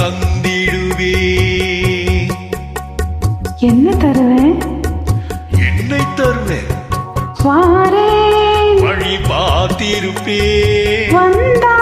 தந்திடுவே. என்ன தருவேன்? என்னை தருவேன். வாரேன். வழி பார்த்திருப்பே. வந்தா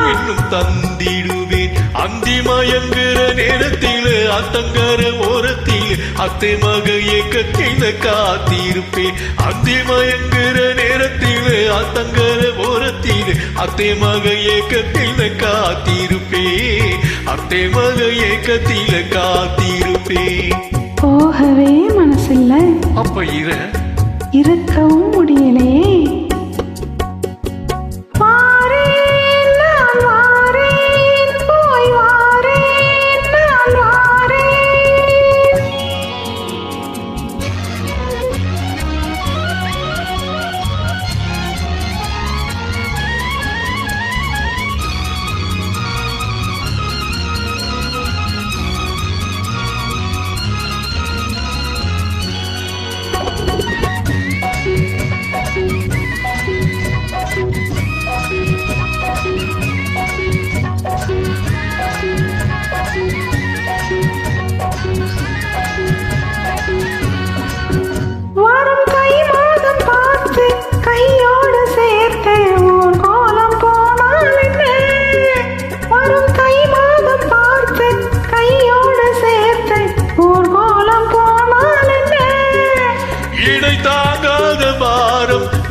இன்னும் தந்திடுவேன். அந்தி மயங்குற நேரத்திலே அத்தங்கர ஓரத்திலே அத்தை மக ஏக்கத்திலே காத்திருப்பேன். அந்தி மயங்குற நேரத்திலே அத்தங்கர ஓரத்திலே அத்தை மக ஏக்கத்திலே காத்திருப்பேன். அத்தை மக ஏக்கத்திலே காத்திருப்பேன். போகவே மனசில்ல. அப்ப இருக்கவும் முடியலையே.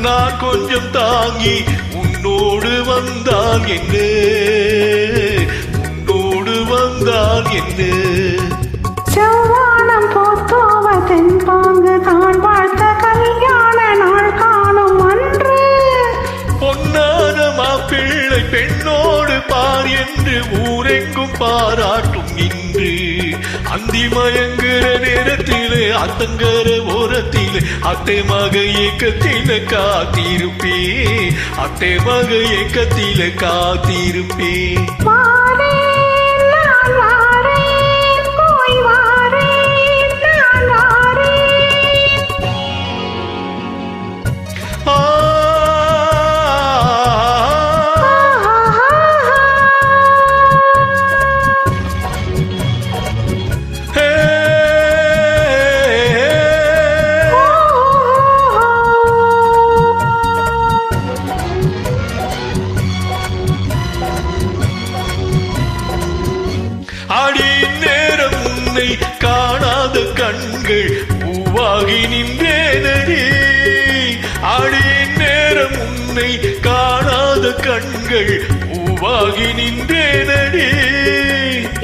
நான் கொஞ்சம் தாங்கி உன்னோடு வந்தால் என்ன, உன்னோடு வந்தால் என்ன. செவ்வானம் போத்தோவ தென்பாங்கு தான் வாழ்த்த கல்யாண நாள் காணும் அன்று. பொன்னான மாப்பிள்ளை பெண்ணோடு பார் என்று ஊரெங்கும் பாராட்டும் இன்று. அந்தி மயங்குற நேரத்திலே அத்தங்கர ஓரத்திலே அத்தை மக ஏக்கத்திலே காத்திருப்பே. அத்தை மக ஏக்கத்திலே காத்திருப்பே. அடி நேரம் உன்னை காணாத கண்கள் பூவாகி நின்றேனடி. அடி நேரம் உன்னை காணாத கண்கள் பூவாகி நின்றேனடி.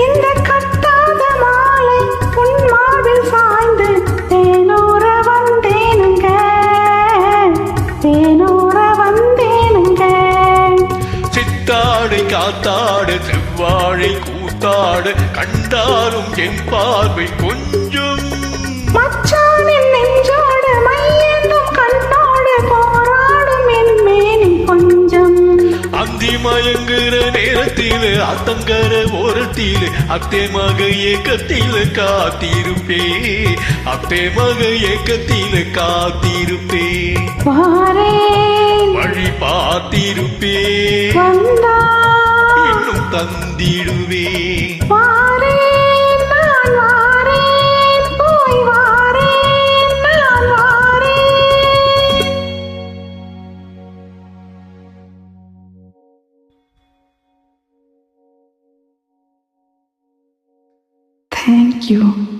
இந்த கட்டாத மாலை உன் மாவில் சாய்ந்து தேனூர வந்தேனுங்க, தேனூர வந்தேனுங்க. சித்தாடை காத்தாட செவ்வாழை கூத்தாட கண்டாலும் என் பார்வை கொஞ்சம். மச்சானின் நெஞ்சோடு மையேந்தும் கண்ணோடு போராடும் என் மேனி கொஞ்சம். அந்தி மயங்குற நேரத்திலே அத்தங்கர ஓரத்திலே அத்தை மக ஏக்கத்திலே காத்திருப்பே. அத்தை மக ஏக்கத்திலே காத்திருப்பே. வழி பார்த்திருப்பே. இன்னும் தந்திடுவே. Thank you.